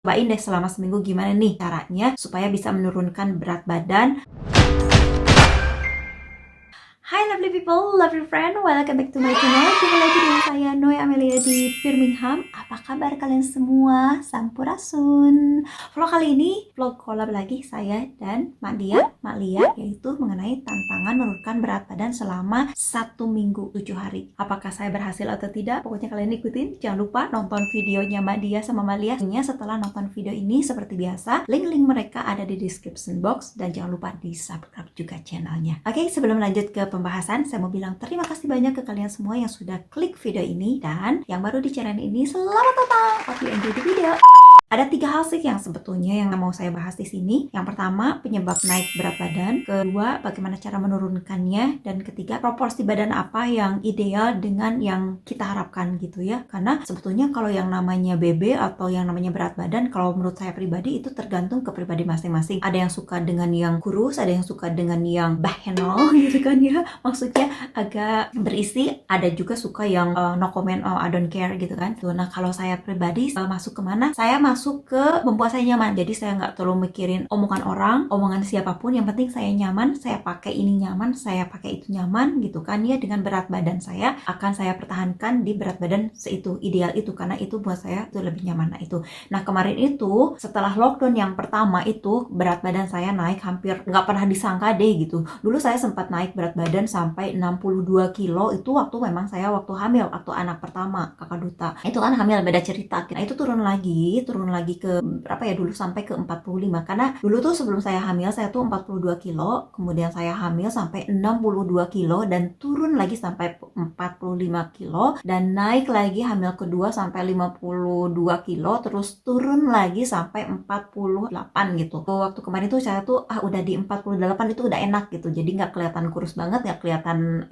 Cobain deh selama seminggu gimana nih caranya supaya bisa menurunkan berat badan. Hai lovely people, lovely friend, welcome back to my channel. Jumpa lagi dengan saya Noe Amelia di Birmingham. Apa kabar kalian semua? Sampurasun. Vlog kali ini vlog collab lagi saya dan Mak Lia, yaitu mengenai tantangan menurunkan berat badan selama 1 minggu 7 hari. Apakah saya berhasil atau tidak? Pokoknya kalian ikutin. Jangan lupa nonton videonya Mbak Dia sama Mak Lia. Setelah nonton video ini seperti biasa, link-link mereka ada di description box dan jangan lupa di subscribe juga channelnya. Oke, sebelum lanjut ke pembahasan, saya mau bilang terima kasih banyak ke kalian semua yang sudah klik video ini, dan yang baru di channel ini, selamat datang. Hope you enjoy the video. Ada 3 hal sih yang sebetulnya yang mau saya bahas di sini. Yang pertama, penyebab naik berat badan. Kedua, bagaimana cara menurunkannya. Dan ketiga, proporsi badan apa yang ideal dengan yang kita harapkan gitu ya. Karena sebetulnya kalau yang namanya BB atau yang namanya berat badan, kalau menurut saya pribadi itu tergantung ke pribadi masing-masing. Ada yang suka dengan yang kurus, ada yang suka dengan yang bahenol gitu kan ya. Maksudnya agak berisi, ada juga suka yang no comment, I don't care gitu kan. Nah, kalau saya pribadi masuk kemana? Saya masuk ke membuat saya nyaman. Jadi saya nggak terlalu mikirin omongan orang, omongan siapapun. Yang penting saya nyaman, saya pakai ini nyaman, saya pakai itu nyaman gitu kan ya. Dengan berat badan saya akan saya pertahankan di berat badan seitu, ideal itu, karena itu buat saya itu lebih nyaman. Nah kemarin itu setelah lockdown yang pertama itu berat badan saya naik hampir nggak pernah disangka deh gitu. Dulu saya sempat naik berat badan sampai 62 kilo itu waktu memang saya waktu hamil, waktu anak pertama kakak duta. Itu kan hamil, beda cerita. Nah itu turun lagi ke berapa ya, dulu sampai ke 45. Karena dulu tuh sebelum saya hamil saya tuh 42 kilo, kemudian saya hamil sampai 62 kilo dan turun lagi sampai 45 kilo dan naik lagi hamil kedua sampai 52 kilo, terus turun lagi sampai 48 gitu. Waktu kemarin tuh saya tuh udah di 48 itu udah enak gitu. Jadi nggak kelihatan kurus banget, nggak kelihatan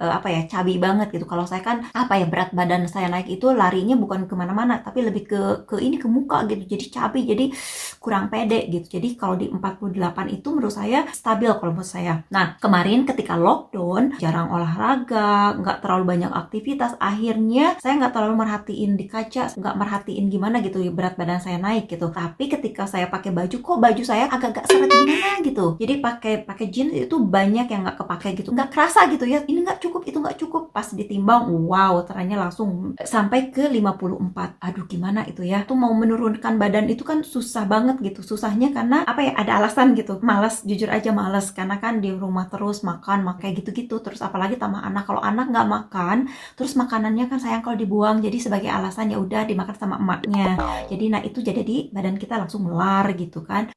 cabi banget gitu. Kalau saya kan berat badan saya naik itu larinya bukan kemana-mana tapi lebih ke ini, ke muka gitu. Jadi cabi, jadi kurang pede gitu. Jadi kalau di 48 itu menurut saya stabil kalau menurut saya. Nah kemarin ketika lockdown, jarang olahraga, nggak terlalu banyak aktivitas, akhirnya saya nggak terlalu merhatiin di kaca, nggak merhatiin gimana gitu berat badan saya naik gitu. Tapi ketika saya pakai baju, kok baju saya agak-agak seret gimana gitu. Jadi pakai jeans itu banyak yang nggak kepake gitu, nggak kerasa gitu ya, ini nggak cukup, itu nggak cukup. Pas ditimbang, wow, ternyata langsung sampai ke 54. Aduh gimana itu ya, tuh mau menurunkan badan itu kan susah banget gitu. Susahnya karena ada alasan gitu, malas, jujur aja malas, karena kan di rumah terus makan kayak gitu-gitu. Terus apalagi tambah anak, kalau anak nggak makan terus makanannya kan sayang kalau dibuang, jadi sebagai alasan ya udah dimakan sama emaknya. Jadi nah itu jadi badan kita langsung melar gitu kan.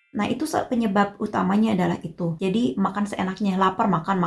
Nah itu penyebab utamanya adalah itu. Jadi makan seenaknya, lapar makan,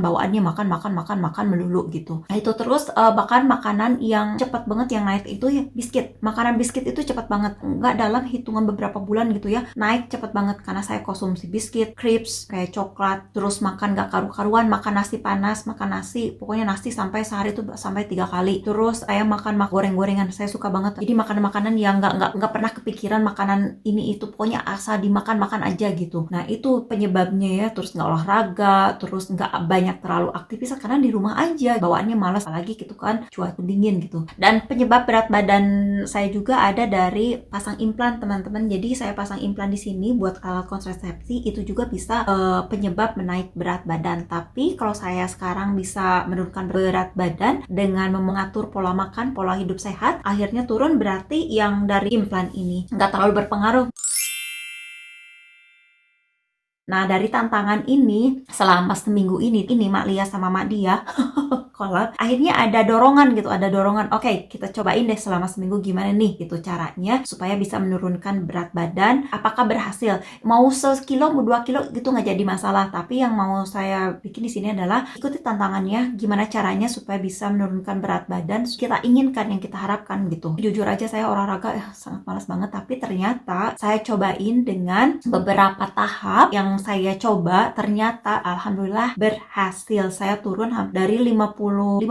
bawaannya makan melulu gitu. Nah itu terus bahkan makanan yang cepat banget yang naik itu ya biskuit. Makanan biskuit itu cepat banget, nggak dalam hitungan beberapa bulan gitu ya, naik cepat banget. Karena saya konsumsi biskuit, crepes, kayak coklat, terus makan nggak karu-karuan, makan nasi panas, makan nasi, pokoknya nasi sampai sehari itu sampai 3 kali. Terus saya makan goreng-gorengan, saya suka banget. Jadi makanan-makanan yang nggak pernah kepikiran makanan ini itu, pokoknya asal dimakan aja gitu. Nah itu penyebabnya ya. Terus nggak olahraga, terus nggak banyak terlalu aktivitas karena di rumah aja, bawaannya malas, apalagi gitu kan cuaca dingin gitu. Dan penyebab berat badan saya juga ada dari pasang implan teman-teman. Jadi saya pasang implan di sini buat alat kontrasepsi, itu juga bisa penyebab menaik berat badan. Tapi kalau saya sekarang bisa menurunkan berat badan dengan mengatur pola makan, pola hidup sehat, akhirnya turun, berarti yang dari implan ini nggak terlalu berpengaruh. Nah dari tantangan ini selama seminggu ini Mak Lia sama Mak Dia collab, akhirnya ada dorongan gitu, oke, kita cobain deh selama seminggu gimana nih gitu caranya supaya bisa menurunkan berat badan. Apakah berhasil? Mau 1 kilo, mau 2 kilo gitu nggak jadi masalah, tapi yang mau saya bikin di sini adalah ikuti tantangannya, gimana caranya supaya bisa menurunkan berat badan kita inginkan, yang kita harapkan gitu. Jujur aja saya olahraga sangat malas banget, tapi ternyata saya cobain dengan beberapa tahap yang yang saya coba ternyata alhamdulillah berhasil. Saya turun dari 54,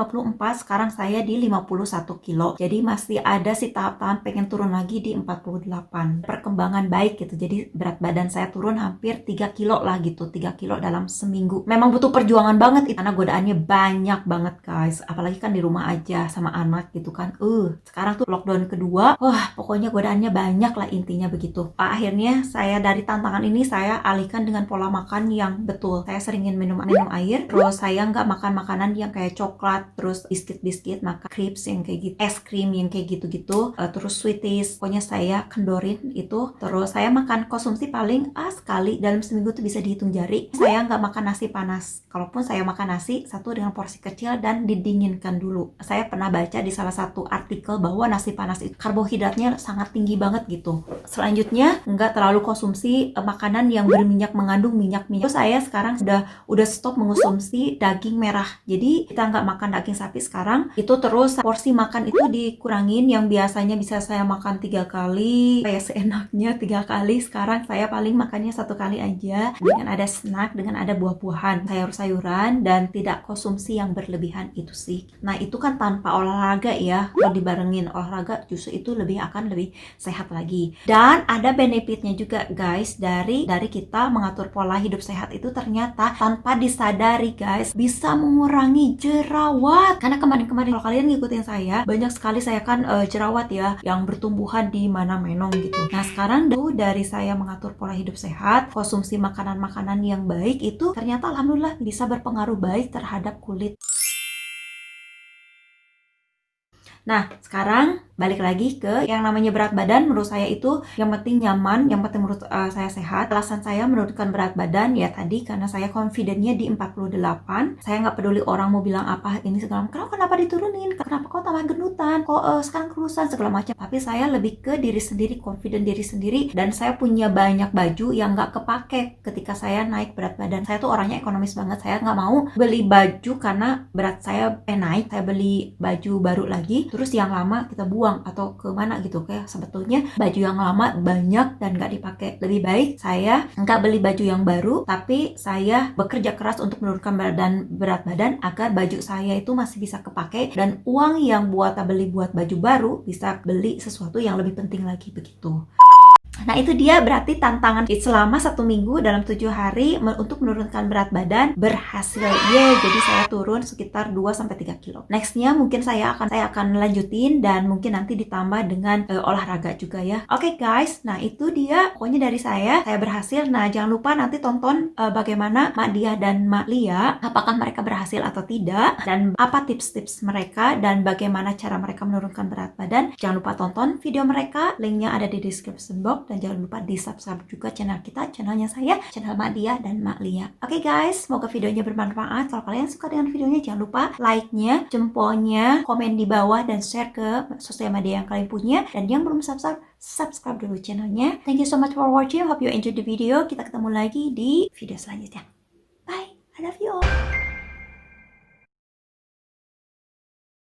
sekarang saya di 51 kilo. Jadi masih ada sih tahap-tahap pengen turun lagi di 48. Perkembangan baik gitu. Jadi berat badan saya turun hampir 3 kilo lah gitu. 3 kilo dalam seminggu. Memang butuh perjuangan banget karena godaannya banyak banget guys. Apalagi kan di rumah aja sama anak gitu kan. Sekarang tuh lockdown kedua. Wah, pokoknya godaannya banyak lah intinya begitu. Akhirnya saya dari tantangan ini saya alihkan dengan pola makan yang betul. Saya seringin minum air, terus saya nggak makan makanan yang kayak coklat, terus biskuit, makan crepes yang kayak gitu, es krim yang kayak gitu-gitu, terus sweeties. Pokoknya saya kendorin itu. Terus saya makan konsumsi paling sekali dalam seminggu tuh bisa dihitung jari. Saya nggak makan nasi panas. Kalaupun saya makan nasi, satu dengan porsi kecil dan didinginkan dulu. Saya pernah baca di salah satu artikel bahwa nasi panas itu karbohidratnya sangat tinggi banget gitu. Selanjutnya nggak terlalu konsumsi makanan yang berminyak, mengandung minyak. Terus saya sekarang udah stop mengonsumsi daging merah. Jadi kita nggak makan daging sapi sekarang. Itu terus porsi makan itu dikurangin. Yang biasanya bisa saya makan 3 kali, kayak seenaknya 3 kali. Sekarang saya paling makannya 1 kali aja, dengan ada snack, dengan ada buah-buahan, sayur-sayuran, dan tidak konsumsi yang berlebihan itu sih. Nah itu kan tanpa olahraga ya. Kalau dibarengin olahraga justru itu akan lebih sehat lagi. Dan ada benefitnya juga guys dari kita mengatur pola hidup sehat itu ternyata tanpa disadari guys bisa mengurangi jerawat. Karena kemarin kalau kalian ngikutin saya, banyak sekali saya kan jerawat ya yang bertumbuhan di mana menong gitu. Nah sekarang tuh dari saya mengatur pola hidup sehat, konsumsi makanan-makanan yang baik itu ternyata alhamdulillah bisa berpengaruh baik terhadap kulit. Nah, sekarang balik lagi ke yang namanya berat badan. Menurut saya itu yang penting nyaman, yang penting menurut saya sehat. Alasan saya menurunkan berat badan ya tadi karena saya confident-nya di 48. Saya nggak peduli orang mau bilang apa ini segala macam. Kenapa diturunin? Kenapa kok tambah gendutan? Kok sekarang kurusan segala macam. Tapi saya lebih ke diri sendiri, confident diri sendiri, dan saya punya banyak baju yang nggak kepake ketika saya naik berat badan. Saya tuh orangnya ekonomis banget. Saya nggak mau beli baju karena berat saya naik. Saya beli baju baru lagi, terus yang lama kita buang atau ke mana gitu. Kayak sebetulnya baju yang lama banyak dan nggak dipakai. Lebih baik saya nggak beli baju yang baru, tapi saya bekerja keras untuk menurunkan berat badan agar baju saya itu masih bisa kepake, dan uang yang buat baju baru bisa beli sesuatu yang lebih penting lagi begitu. Nah itu dia berarti tantangan selama 1 minggu dalam 7 hari untuk menurunkan berat badan berhasil. Jadi saya turun sekitar 2-3 kilo. Nextnya mungkin saya akan lanjutin dan mungkin nanti ditambah dengan olahraga juga ya. Oke guys, nah itu dia pokoknya dari saya berhasil. Nah jangan lupa nanti tonton bagaimana Mak Dia dan Mak Lia, apakah mereka berhasil atau tidak, dan apa tips-tips mereka dan bagaimana cara mereka menurunkan berat badan. Jangan lupa tonton video mereka, linknya ada di description box. Dan jangan lupa di subscribe juga channel kita, channelnya saya, channel Mak Dia dan Mak Lia. Oke guys, semoga videonya bermanfaat. Kalau kalian suka dengan videonya, jangan lupa like-nya, jempolnya, komen di bawah, dan share ke sosial media yang kalian punya. Dan yang belum subscribe dulu channelnya. Thank you so much for watching. Hope you enjoyed the video. Kita ketemu lagi di video selanjutnya. Bye, I love you all.